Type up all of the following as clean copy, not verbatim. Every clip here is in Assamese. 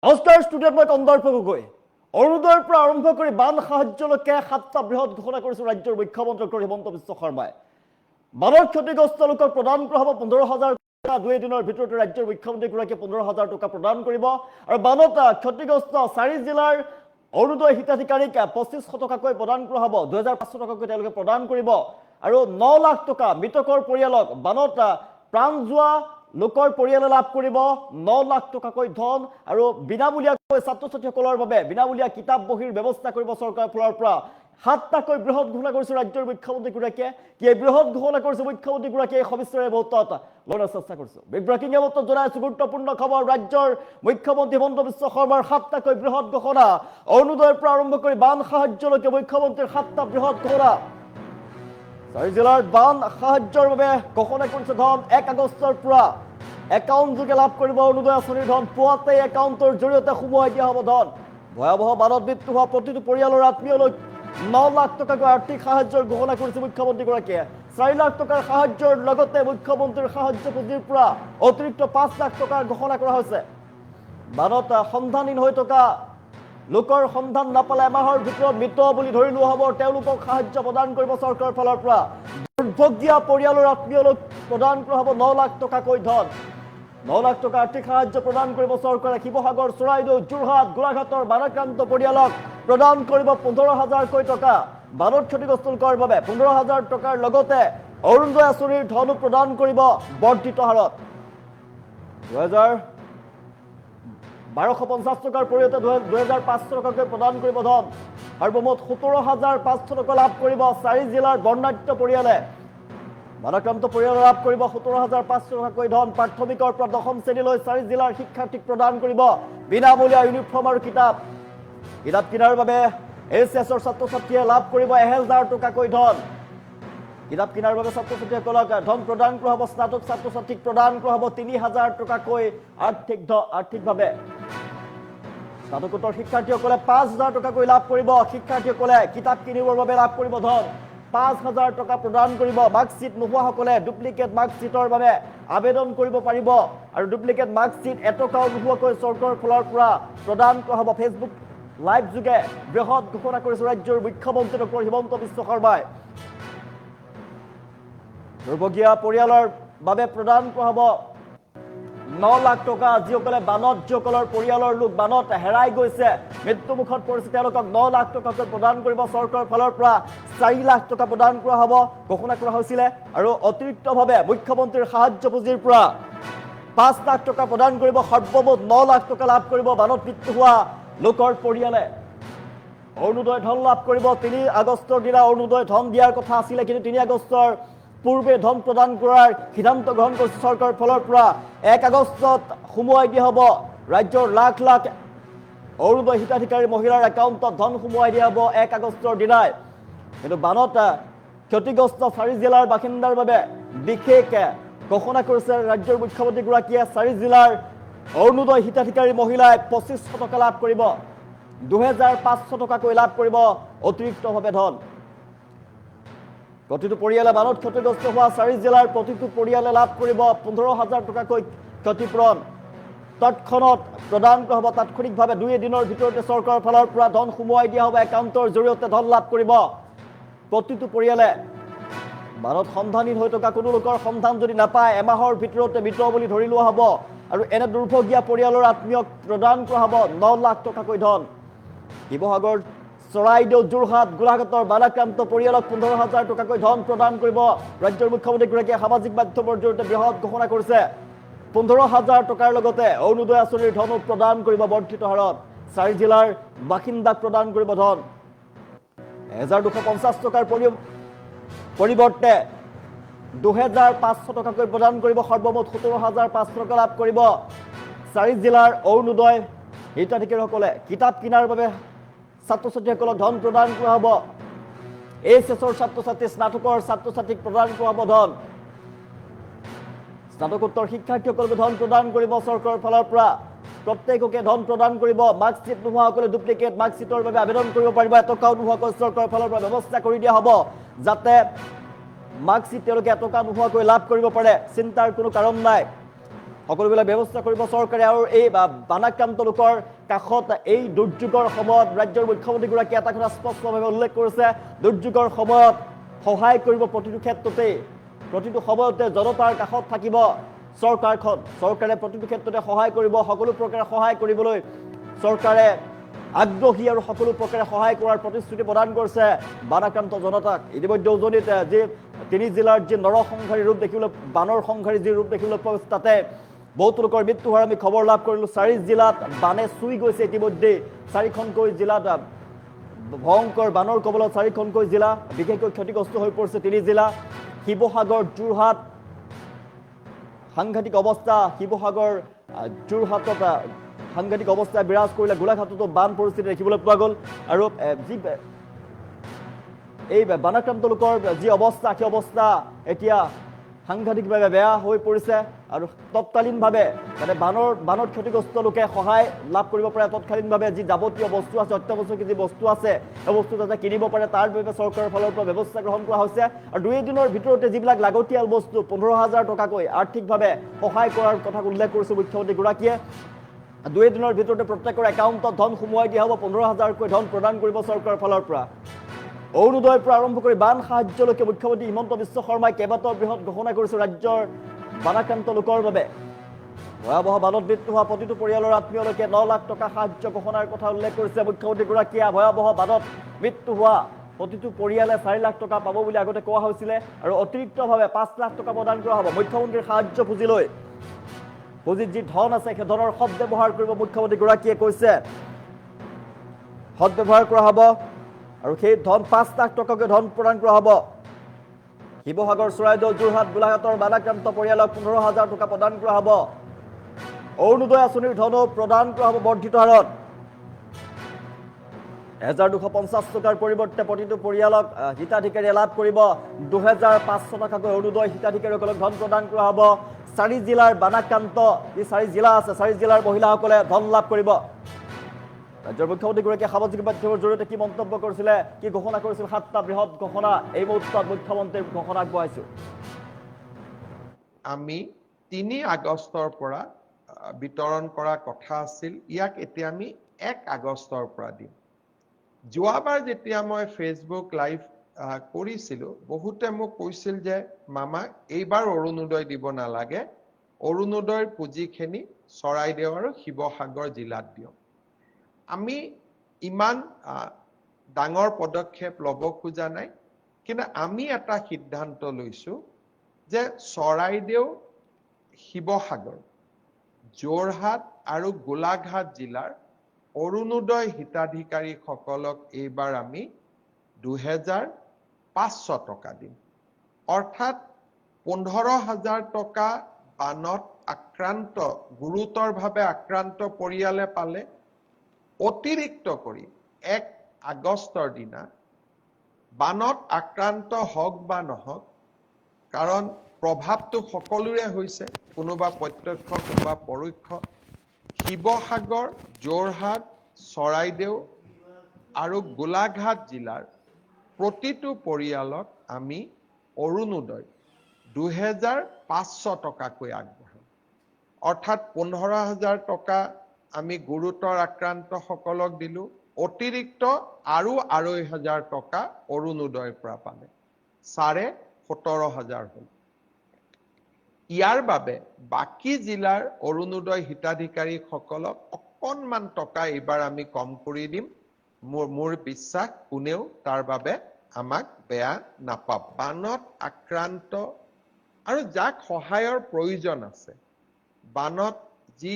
অস্কাৰ ষ্টুডিঅ'ত মই কন্দৰ্প গগৈ অৰুণোদয়ৰ পৰা আৰম্ভ কৰি বান সাহায্যলৈকে 7টা বৃহৎ ঘোষণা কৰিছে ৰাজ্যৰ মুখ্যমন্ত্ৰী ডক্টৰ হিমন্ত বিশ্ব শৰ্মাই। বানৰ ক্ষতিগ্ৰস্ত লোকক প্ৰদান কৰা হ'ব 15,000 টকা। 2 দিনৰ ভিতৰতে ৰাজ্যৰ মুখ্যমন্ত্ৰীগৰাকীয়ে 15,000 টকা প্ৰদান কৰিব। আৰু বানত ক্ষতিগ্ৰস্ত 4 জিলাৰ অৰুণোদয় হিতাধিকাৰীক 2500 টকাকৈ প্ৰদান কৰা হ'ব। 2,500 টকাকৈ তেওঁলোকে প্ৰদান কৰিব। আৰু 9 লাখ টকা মৃতকৰ পৰিয়ালক বানত প্ৰাণ যোৱা লোকৰ পৰিয়ালে লাভ কৰিব 9 লাখ টকাকৈ ধন। আৰু বিনামূলীয়াকৈ ছাত্ৰ ছাত্ৰীসকলৰ বাবে বিনামূলীয়া কিতাপ বহিৰ ব্যৱস্থা কৰিব চৰকাৰৰ ফালৰ পৰা। 7টাকৈ বৃহৎ ঘোষণা কৰিছে ৰাজ্যৰ মুখ্যমন্ত্ৰীগৰাকীয়ে। কি বৃহৎ ঘোষণা কৰিছে মুখ্যমন্ত্ৰীগৰাকীয়ে সবিস্তাৰে মুহূৰ্তত লোৱাৰ চেষ্টা কৰিছোঁ। বিব্ৰেকিং নিউজত জনাইছো গুৰুত্বপূৰ্ণ খবৰ। ৰাজ্যৰ মুখ্যমন্ত্ৰী হিমন্ত বিশ্ব শৰ্মাৰ 7টাকৈ বৃহৎ ঘোষণা। অৰুণোদয়ৰ পৰা আৰম্ভ কৰি বান সাহায্যলৈকে মুখ্যমন্ত্ৰীৰ 7টা বৃহৎ ঘোষণা। 4 জিলাৰ বান সাহায্যৰ বাবে ঘোষণা কৰিছে ধন। 1 আগষ্টৰ পৰা একাউণ্ট যোগে লাভ কৰিব অৰুণোদয় আঁচনিৰ ধন। পুৱাতে একাউণ্টৰ জৰিয়তে সোমোৱাই দিয়া হ'ব ধন। ভয়াৱহ বানত মৃত্যু হোৱা প্ৰতিটো পৰিয়ালৰ আত্মীয়লৈ 9 লাখ টকাকৈ আৰ্থিক সাহায্যৰ ঘোষণা কৰিছে মুখ্যমন্ত্ৰীগৰাকীয়ে। 4 লাখ টকাৰ সাহায্যৰ লগতে মুখ্যমন্ত্ৰীৰ সাহায্য পুঁজিৰ পৰা অতিৰিক্ত 5 লাখ টকাৰ ঘোষণা কৰা হৈছে। বানত সন্ধানহীন হৈ থকা লোকৰ সন্ধান নাপালে এমাহৰ ভিতৰত মৃত বুলি ধৰি লোৱা হ'ব। তেওঁলোকক সাহায্য প্ৰদান কৰিব চৰকাৰৰ ফালৰ পৰা। দুৰ্ভগীয়া পৰিয়ালৰ আত্মীয়লৈ প্ৰদান কৰা হ'ব 9 লাখ টকাকৈ ধন। 9 লাখ টকা আৰ্থিক সাহায্য প্ৰদান কৰিব চৰকাৰে। শিৱসাগৰ, চৰাইদেউ, যোৰহাট, গোলাঘাটৰ বানাক্ৰান্ত পৰিয়ালক প্ৰদান কৰিব 15,000কৈ টকা। বানত ক্ষতিগ্ৰস্ত লোকৰ বাবে 15,000 টকাৰ লগতে অৰুণোদয় আঁচনিৰ ধনো প্ৰদান কৰিব বৰ্ধিত হাৰত। 2,1250 টকাৰ পৰিৱৰ্তে 2,500 টকাকৈ প্ৰদান কৰিব ধন। সৰ্বমুঠ 17,500 টকা লাভ কৰিব 4 জিলাৰ বৰ্ণাঢ্য পৰিয়ালে। বানাক্ৰান্ত পৰিয়ালে লাভ কৰিব 17,500 টকাকৈ ধন। প্ৰাথমিকৰ পৰা 10ম শ্ৰেণীলৈ 4 জিলাৰ শিক্ষাৰ্থীক প্ৰদান কৰিব বিনামূলীয়া ইউনিফৰ্ম আৰু কিতাপ। কিতাপ কিনাৰ বাবে HSৰ ছাত্ৰ ছাত্ৰীয়ে লাভ কৰিব 1,000 টকাকৈ ধন। কিতাপ কিনাৰ বাবে ছাত্ৰ ছাত্ৰীসকলক ধন প্ৰদান কৰা হ'ব। স্নাতক ছাত্ৰ ছাত্ৰীক প্ৰদান কৰা হ'ব 3,000 টকাকৈ আৰ্থিকভাৱে। স্নাতকোত্তৰ শিক্ষাৰ্থীসকলে 5,000 টকাকৈ লাভ কৰিব। শিক্ষাৰ্থীসকলে কিতাপ কিনিবৰ বাবে লাভ কৰিব ধন। 5,000 টকা প্ৰদান কৰিব। মাৰ্কশ্বিট নোহোৱাসকলে ডুপ্লিকেট মাৰ্কশ্বিটৰ বাবে আবেদন কৰিব পাৰিব। আৰু ডুপ্লিকেট মাৰ্কশ্বিট এটকাও নোহোৱাকৈ চৰকাৰৰ ফালৰ পৰা প্ৰদান কৰা হ'ব। ফেচবুক লাইভ যোগে বৃহৎ ঘোষণা কৰিছে ৰাজ্যৰ মুখ্যমন্ত্ৰী ডক্টৰ হিমন্ত বিশ্ব শৰ্মাই। দুৰ্ভগীয়া পৰিয়ালৰ বাবে প্ৰদান কৰা হ'ব 9 লাখ টকা। যিসকলে বানত যিসকলৰ পৰিয়ালৰ লোক বানত হেৰাই গৈছে, মৃত্যুমুখত পৰিছে, তেওঁলোকক 9 লাখ টকাকৈ প্ৰদান কৰিব চৰকাৰৰ ফালৰ পৰা। 4 লাখ টকা প্ৰদান কৰা হ'ব ঘোষণা কৰা হৈছিলে। আৰু অতিৰিক্তভাৱে মুখ্যমন্ত্ৰীৰ সাহায্য পুঁজিৰ পৰা 5 লাখ টকা প্ৰদান কৰিব। সৰ্বমুঠ 9 লাখ টকা লাভ কৰিব বানত মৃত্যু হোৱা লোকৰ পৰিয়ালে। অৰুণোদয় ধন লাভ কৰিব। 3 আগষ্টৰ দিনা অৰুণোদয় ধন দিয়াৰ কথা আছিলে, কিন্তু 3 আগষ্টৰ পূৰ্বে ধন প্ৰদান কৰাৰ সিদ্ধান্ত গ্ৰহণ কৰিছে চৰকাৰৰ ফালৰ পৰা। 1 আগষ্টত সোমোৱাই দিয়া হ'ব ৰাজ্যৰ লাখ লাখ অৰুণোদয় হিতাধিকাৰী মহিলাৰ একাউণ্টত ধন সোমোৱাই দিয়া হ'ব 1 আগষ্টৰ দিনাই। কিন্তু বানত ক্ষতিগ্ৰস্ত 4 জিলাৰ বাসিন্দাৰ বাবে বিশেষ ঘোষণা কৰিছে ৰাজ্যৰ মুখ্যমন্ত্ৰীগৰাকীয়ে। 4 জিলাৰ অৰুণোদয় হিতাধিকাৰী মহিলাই 2500 টকা লাভ কৰিব। 2,500 টকাকৈ লাভ কৰিব অতিৰিক্তভাৱে ধন। প্ৰতিটো পৰিয়ালে বানত ক্ষতিগ্ৰস্ত হোৱা 4 জিলাৰ প্ৰতিটো পৰিয়ালে লাভ কৰিব 15,000 টকাকৈ ক্ষতিপূৰণ। তৎক্ষণাত প্ৰদান কৰা হ'ব তাৎক্ষণিকভাৱে। 2 দিনৰ ভিতৰতে চৰকাৰৰ ফালৰ পৰা ধন সোমোৱাই দিয়া হ'ব। একাউণ্টৰ জৰিয়তে ধন লাভ কৰিব প্ৰতিটো পৰিয়ালে। বানত সন্ধানহীন হৈ থকা কোনো লোকৰ সন্ধান যদি নাপায়, এমাহৰ ভিতৰতে মৃত বুলি ধৰি লোৱা হ'ব। আৰু এনে দুৰ্ভগীয়া পৰিয়ালৰ আত্মীয়ক প্ৰদান কৰা হ'ব 9 লাখ টকাকৈ ধন। শিৱসাগৰ, চৰাইদেউ, যোৰহাট, গোলাঘাটৰ বানাক্ৰান্ত পৰিয়ালক 15,000 টকাকৈ ধন প্ৰদান কৰিব ৰাজ্যৰ মুখ্যমন্ত্ৰীগৰাকীয়ে। সামাজিক মাধ্যমৰ জৰিয়তে বৃহৎ ঘোষণা কৰিছে। 15,000 টকাৰ লগতে অৰুণোদয় আঁচনিৰ ধনো প্ৰদান কৰিব বৰ্ধিত হাৰত। 4 জিলাৰ বাসিন্দাক প্ৰদান কৰিব ধন। 1,250 টকাৰ পৰিৱৰ্তে 2,500 টকাকৈ প্ৰদান কৰিব। সৰ্বমুঠ 17,500 টকা লাভ কৰিব 4 জিলাৰ অৰুণোদয় হিতাধিকাৰীসকলে। কিতাপ কিনাৰ বাবে ছাত্ৰ ছাত্ৰীসকলক ধন প্ৰদান কৰা হ'ব। HSৰ ছাত্ৰ ছাত্ৰী, স্নাতকৰ ছাত্ৰ ছাত্ৰীক প্ৰদান কৰা হ'ব ধন। স্নাতকোত্তৰ শিক্ষাৰ্থীসকলক ধন প্ৰদান কৰিব চৰকাৰৰ ফালৰ পৰা। প্ৰত্যেককে ধন প্ৰদান কৰিব। মাৰ্কশ্বিট নোহোৱাসকলে ডুপ্লিকেট মাৰ্কশ্বিটৰ বাবে আবেদন কৰিব পাৰিব। এটকাও নোহোৱাকৈ চৰকাৰৰ ফালৰ পৰা ব্যৱস্থা কৰি দিয়া হ'ব, যাতে মাৰ্কশ্বিট তেওঁলোকে এটকা নোহোৱাকৈ লাভ কৰিব পাৰে। চিন্তাৰ কোনো কাৰণ নাই। সকলোবিলাক ব্যৱস্থা কৰিব চৰকাৰে। আৰু এই বানাক্ৰান্ত লোকৰ কাষত এই দুৰ্যোগৰ সময়ত ৰাজ্যৰ মুখ্যমন্ত্ৰীগৰাকীয়ে এটা কথা স্পষ্টভাৱে উল্লেখ কৰিছে, দুৰ্যোগৰ সময়ত সহায় কৰিব প্ৰতিটো ক্ষেত্ৰতেই, প্ৰতিটো সময়তে জনতাৰ কাষত থাকিব চৰকাৰখন। চৰকাৰে প্ৰতিটো ক্ষেত্ৰতে সহায় কৰিব, সকলো প্ৰকাৰে সহায় কৰিবলৈ চৰকাৰে আগ্ৰহী আৰু সকলো প্ৰকাৰে সহায় কৰাৰ প্ৰতিশ্ৰুতি প্ৰদান কৰিছে বানাক্ৰান্ত জনতাক। ইতিমধ্যে উজনিত যি 3 জিলাৰ যি নৰসংহাৰী ৰূপ দেখিবলৈ, বানৰ সংহাৰী যি ৰূপ দেখিবলৈ পোৱা গৈছে, তাতে বহুতো লোকৰ মৃত্যু হোৱাৰ আমি খবৰ লাভ কৰিলোঁ। 4 জিলাত বানে চুই গৈছে ইতিমধ্যে, 4খনকৈ জিলাত ভয়ংকৰ বানৰ কবলত 4খনকৈ জিলা বিশেষকৈ ক্ষতিগ্ৰস্ত হৈ পৰিছে। 3 জিলা শিৱসাগৰ, যোৰহাট সাংঘাতিক অৱস্থা, শিৱসাগৰ যোৰহাটত সাংঘাতিক অৱস্থা বিৰাজ কৰিলে, গোলাঘাটতো বান পৰিস্থিতি দেখিবলৈ পোৱা গ'ল। আৰু যি এই বানাক্ৰান্ত লোকৰ যি অৱস্থা, সেই অৱস্থা এতিয়া সাংঘাতিকভাৱে বেয়া হৈ পৰিছে। আৰু তৎকালীনভাৱে মানে বানত ক্ষতিগ্ৰস্ত লোকে সহায় লাভ কৰিব পাৰে, তৎকালীনভাৱে যি যাৱতীয় বস্তু আছে, অত্যাৱশ্যকীয় যি বস্তু আছে, সেই বস্তু যাতে কিনিব পাৰে তাৰ বাবে চৰকাৰৰ ফালৰ পৰা ব্যৱস্থা গ্ৰহণ কৰা হৈছে। আৰু 2 দিনৰ ভিতৰতে যিবিলাক লাগতিয়াল বস্তু 15,000 টকাকৈ আৰ্থিকভাৱে সহায় কৰাৰ কথা উল্লেখ কৰিছে মুখ্যমন্ত্ৰীগৰাকীয়ে। 2 দিনৰ ভিতৰতে প্ৰত্যেকৰ একাউণ্টত ধন সোমোৱাই দিয়া হ'ব, 15,000কৈ ধন প্ৰদান কৰিব চৰকাৰৰ ফালৰ পৰা। অৰুণোদয়ৰ পৰা আৰম্ভ কৰি বান সাহায্যলৈকে মুখ্যমন্ত্ৰী হিমন্ত বিশ্ব শৰ্মাই কেইবাটাও বৃহৎ ঘোষণা কৰিছে ৰাজ্যৰ বানাক্ৰান্ত লোকৰ বাবে। ভয়াৱহ বানত মৃত্যু হোৱা প্ৰতিটো পৰিয়ালৰ আত্মীয়লৈকে 9 লাখ টকা সাহায্য ঘোষণাৰ কথা উল্লেখ কৰিছে মুখ্যমন্ত্ৰীগৰাকীয়ে। ভয়াৱহ বানত মৃত্যু হোৱা প্ৰতিটো পৰিয়ালে 4 লাখ টকা পাব বুলি আগতে কোৱা হৈছিলে, আৰু অতিৰিক্তভাৱে 5 লাখ টকা প্ৰদান কৰা হ'ব মুখ্যমন্ত্ৰীৰ সাহায্য পুঁজিলৈ। পুঁজিত যি ধন আছে সেই ধনৰ সদ্ব্যৱহাৰ কৰিব মুখ্যমন্ত্ৰীগৰাকীয়ে কৈছে, সদ্ব্যৱহাৰ কৰা হ'ব। আৰু সেই ধন 5 লাখ টকাকৈ ধন প্ৰদান কৰা হ'ব। শিৱসাগৰ, চৰাইদেউ, যোৰহাট, গোলাঘাটৰ বানাক্ৰান্ত পৰিয়ালক 15,000 টকা প্ৰদান কৰা হ'ব। অৰুণোদয় আঁচনিৰ ধনো প্ৰদান কৰা হ'ব বৰ্ধিত হাৰত। 1,250 টকাৰ পৰিৱৰ্তে প্ৰতিটো পৰিয়ালক হিতাধিকাৰীয়ে লাভ কৰিব 2,500 টকাকৈ অৰুণোদয় হিতাধিকাৰীসকলক ধন প্ৰদান কৰা হ'ব। 4 জিলাৰ বানাক্ৰান্ত যি 4 জিলা আছে, 4 জিলাৰ মহিলাসকলে ধন লাভ কৰিব। ৰাজ্যৰ মুখ্যমন্ত্ৰীগৰাকীয়ে সামাজিক মাধ্যমৰ জৰিয়তে কি মন্তব্য কৰিছিলে, কি ঘোষণা কৰিছিল, 7টা বৃহৎ ঘোষণা এই মুহূৰ্তত মুখ্যমন্ত্ৰীৰ ঘোষণা আগবঢ়াইছো। আমি 3 আগষ্টৰ পৰা বিতৰণ কৰা কথা আছিল, ইয়াক এতিয়া আমি 1 আগষ্টৰ পৰা দিম। যোৱাবাৰ যেতিয়া মই ফেচবুক লাইভ কৰিছিলোঁ, বহুতে মোক কৈছিল যে মামা এইবাৰ অৰুণোদয় দিব নালাগে, অৰুণোদয়ৰ পুঁজিখিনি চৰাইদেউ আৰু শিৱসাগৰ জিলাত দিয়ক। আমি ইমান ডাঙৰ পদক্ষেপ ল'ব খোজা নাই, কিন্তু আমি এটা সিদ্ধান্ত লৈছোঁ যে চৰাইদেউ, শিৱসাগৰ, যোৰহাট আৰু গোলাঘাট জিলাৰ অৰুণোদয় হিতাধিকাৰীসকলক এইবাৰ আমি 2,500 টকা দিম। অৰ্থাৎ 15,000 টকা বানত আক্ৰান্ত, গুৰুতৰভাৱে আক্ৰান্ত পৰিয়ালে পালে। অতিৰিক্ত কৰি 1 আগষ্টৰ দিনা বানত আক্ৰান্ত হওক বা নহওক, কাৰণ প্ৰভাৱটো সকলোৰে হৈছে, কোনোবা প্ৰত্যক্ষ কোনোবা পৰোক্ষ, শিৱসাগৰ, যোৰহাট, চৰাইদেউ আৰু গোলাঘাট জিলাৰ প্ৰতিটো পৰিয়ালক আমি অৰুণোদয় 2,500 টকাকৈ আগবঢ়াম। অৰ্থাৎ 15,000 টকা আমি গুৰুতৰ আক্ৰান্তসকলক দিলোঁ, অতিৰিক্ত আৰু 2,500 টকা অৰুণোদয়ৰ পৰা পালে, 17,500 হ'ল। ইয়াৰ বাবে বাকী জিলাৰ অৰুণোদয় হিতাধিকাৰীসকলক অকণমান টকা এইবাৰ আমি কম কৰি দিম। মোৰ বিশ্বাস কোনেও তাৰ বাবে আমাক বেয়া নাপাব। বানত আক্ৰান্ত আৰু যাক সহায়ৰ প্ৰয়োজন আছে, বানত যি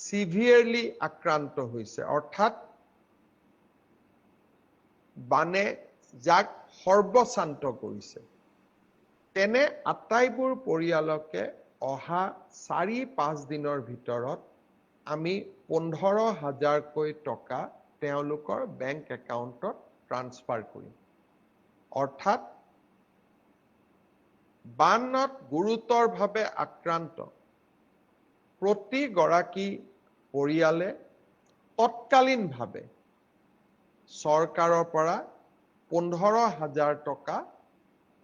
সিভিয়াৰলি আক্ৰান্ত হৈছে, অৰ্থাৎ বানে যাক সৰ্বশান্ত কৰিছে, তেনে আটাইবোৰ পৰিয়ালকে অহা 4-5 দিনৰ ভিতৰত আমি 15,000কৈ টকা তেওঁলোকৰ বেংক একাউণ্টত ট্ৰান্সফাৰ কৰিম। অৰ্থাৎ বানত গুৰুতৰভাৱে আক্ৰান্ত প্ৰতিগৰাকী পৰিয়ালে তৎকালীনভাৱে চৰকাৰৰ পৰা 15,000 টকা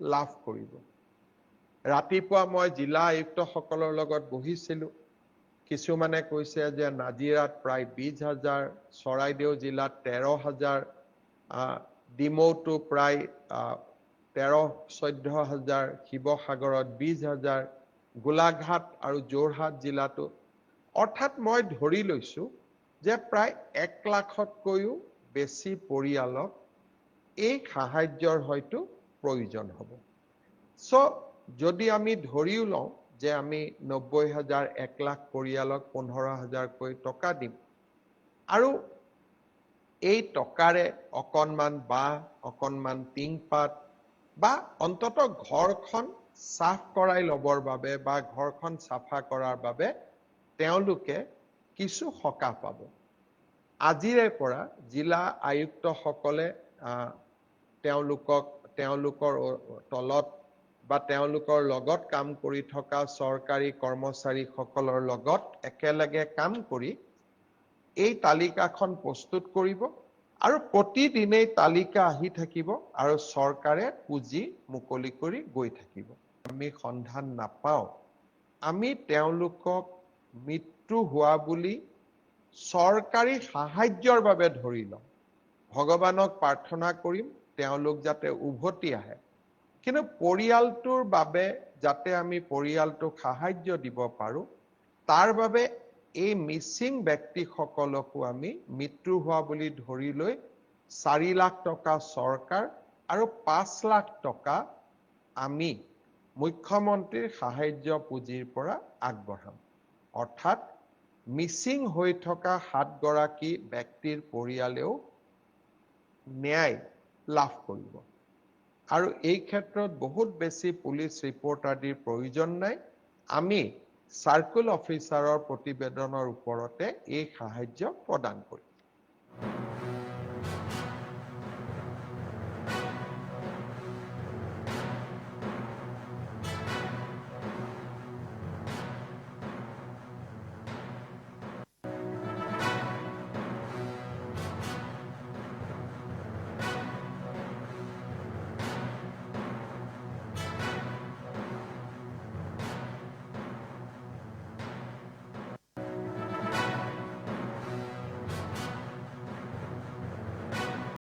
লাভ কৰিব। ৰাতিপুৱা মই জিলা আয়ুক্তসকলৰ লগত বহিছিলোঁ, কিছুমানে কৈছে যে নাজিৰাত প্ৰায় 20,000, চৰাইদেউ জিলাত 13,000, ডিমৌতো প্ৰায় 13-14,000, শিৱসাগৰত 20,000, গোলাঘাট আৰু যোৰহাট জিলাতো, অৰ্থাৎ মই ধৰি লৈছো যে প্ৰায় 1 লাখতকৈও বেছি পৰিয়ালক এই সাহায্যৰ হয়তো প্ৰয়োজন হ'ব। সো যদি আমি ধৰিও লওঁ যে আমি 90,000, 1 লাখ পৰিয়ালক 15,000কৈ টকা দিম, আৰু এই টকাৰে অকণমান বাঁহ, অকণমান টিংপাত বা অন্তত ঘৰখন সাফ কৰাই লবৰ বাবে বা ঘৰখন সাফা কৰাৰ বাবে তেওঁলোকে কিছু সকাহ পাব। আজিৰে পৰা জিলা আয়ুক্তসকলে তেওঁলোকৰ তলত বা তেওঁলোকৰ লগত কাম কৰি থকা চৰকাৰী কৰ্মচাৰীসকলৰ লগত একেলগে কাম কৰি এই তালিকাখন প্ৰস্তুত কৰিব, আৰু প্ৰতিদিনেই তালিকা আহি থাকিব আৰু চৰকাৰে পুঁজি মুকলি কৰি গৈ থাকিব। আমি সন্ধান নাপাওঁ, আমি তেওঁলোকক মৃত্যু হোৱা বুলি চৰকাৰী সাহায্যৰ বাবে ধৰি লওঁ। ভগৱানক প্ৰাৰ্থনা কৰিম তেওঁলোক যাতে উভতি আহে, কিন্তু পৰিয়ালটোৰ বাবে যাতে আমি পৰিয়ালটোক সাহায্য দিব পাৰো, তাৰ বাবে এই মিছিং ব্যক্তিসকলকো আমি মৃত্যু হোৱা বুলি ধৰি লৈ 4 লাখ টকা চৰকাৰ আৰু 5 লাখ টকা আমি মুখ্যমন্ত্ৰীৰ সাহায্য পুঁজিৰ পৰা আগবঢ়াম। অৰ্থাৎ মিছিং হৈ থকা 7 গৰাকী ব্যক্তিৰ পৰিয়ালেও ন্যায় লাভ কৰিব। আৰু এই ক্ষেত্ৰত বহুত বেছি পুলিচ ৰিপৰ্ট আদিৰ প্ৰয়োজন নাই, আমি সাৰ্কুল অফিচাৰৰ প্ৰতিবেদনৰ ওপৰতে এই সাহায্য প্ৰদান কৰিম।